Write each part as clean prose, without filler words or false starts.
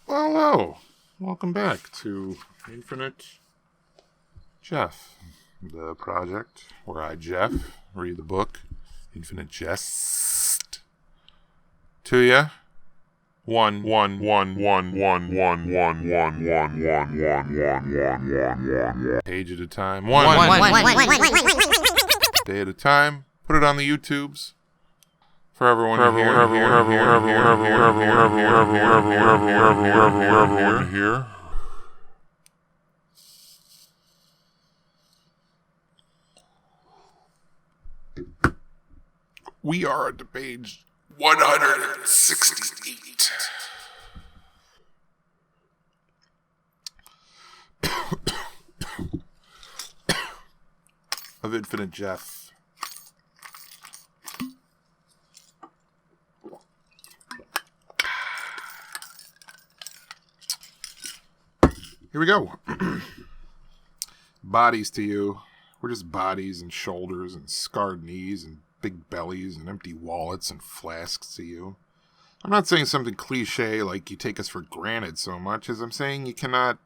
Well, hello. Welcome back to Infinite Jeff, the project where I, Jeff, read the book Infinite Jest to you. One page at a time. One day at a time. Put it on the YouTubes. For everyone to hear. We are at page 168. Of Infinite Jeff. Here we go. Bodies to you. We're just bodies and shoulders and scarred knees and big bellies and empty wallets and flasks to you. I'm not saying something cliche like you take us for granted so much as I'm saying you cannot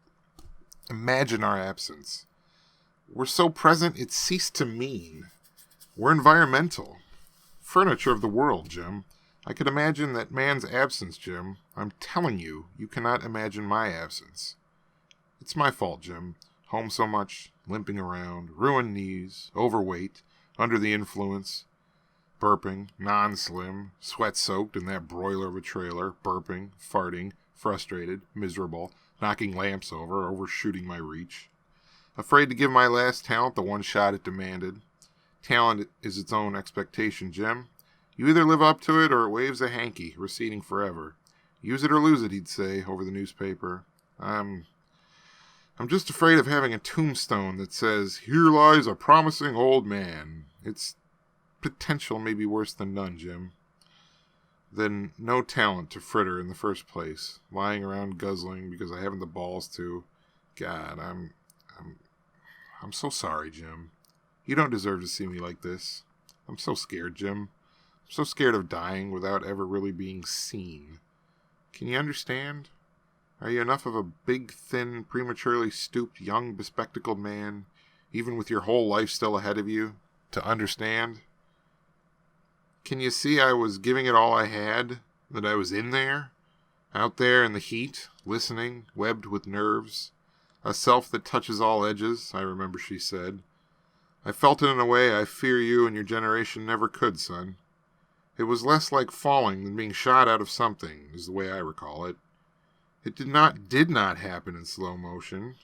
imagine our absence. We're so present it ceased to mean. We're environmental. Furniture of the world, Jim. I could imagine that man's absence, Jim. I'm telling you, you cannot imagine my absence. It's my fault, Jim. Home so much, limping around, ruined knees, overweight, under the influence, burping, non-slim, sweat-soaked in that broiler of a trailer, burping, farting, frustrated, miserable, knocking lamps over, overshooting my reach. Afraid to give my last talent the one shot it demanded. Talent is its own expectation, Jim. You either live up to it or it waves a hanky, receding forever. Use it or lose it, he'd say, over the newspaper. I'm just afraid of having a tombstone that says, "Here lies a promising old man." Its potential may be worse than none, Jim. Then no talent to fritter in the first place, lying around guzzling because I haven't the balls to. God, I'm so sorry, Jim. You don't deserve to see me like this. I'm so scared, Jim. I'm so scared of dying without ever really being seen. Can you understand? Are you enough of a big, thin, prematurely stooped, young, bespectacled man, even with your whole life still ahead of you, to understand? Can you see I was giving it all I had, that I was in there, out there in the heat, listening, webbed with nerves, a self that touches all edges, I remember she said. I felt it in a way I fear you and your generation never could, son. It was less like falling than being shot out of something, is the way I recall it. It did not happen in slow motion.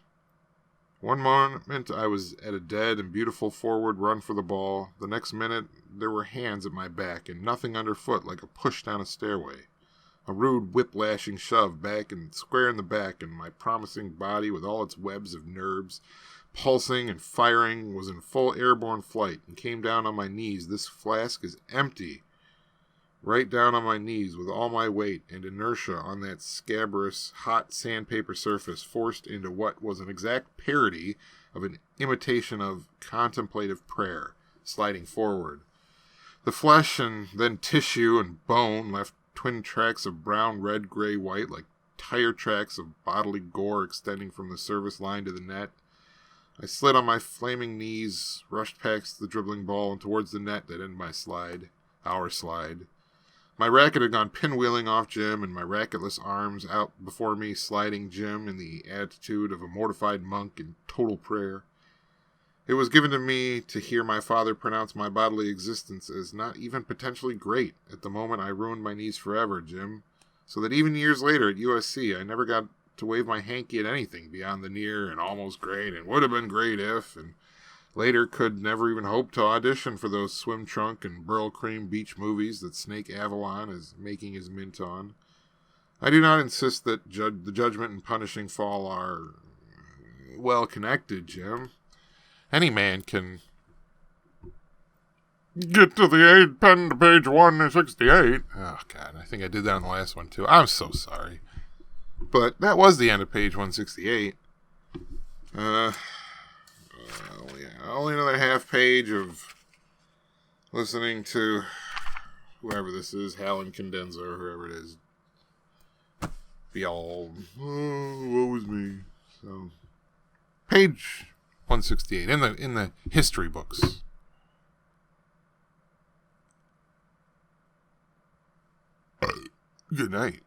One moment I was at a dead and beautiful forward run for the ball. The next minute there were hands at my back and nothing underfoot like a push down a stairway. A rude whip-lashing shove back and square in the back, and my promising body with all its webs of nerves, pulsing and firing, was in full airborne flight and came down on my knees. This flask is empty. Right down on my knees with all my weight and inertia on that scabrous, hot sandpaper surface, forced into what was an exact parody of an imitation of contemplative prayer, sliding forward. The flesh and then tissue and bone left twin tracks of brown, red, gray, white, like tire tracks of bodily gore extending from the service line to the net. I slid on my flaming knees, rushed past the dribbling ball and towards the net that ended my slide, our slide. My racket had gone pinwheeling off Jim, and my racketless arms out before me, sliding Jim in the attitude of a mortified monk in total prayer. It was given to me to hear my father pronounce my bodily existence as not even potentially great at the moment I ruined my knees forever, Jim, so that even years later at USC I never got to wave my hanky at anything beyond the near and almost great and would have been great if, and later could never even hope to audition for those swim trunk and Burl Cream beach movies that Snake Avalon is making his mint on. I do not insist that the judgment and punishing fall are well connected, Jim. Any man can get to the pen to page 168. Oh, God, I think I did that on the last one, too. I'm so sorry. But that was the end of page 168. Only another half page of listening to whoever this is, Hal and Condenza, or whoever it is. be all, oh, woe is me. So, page 168 in the history books. Good night.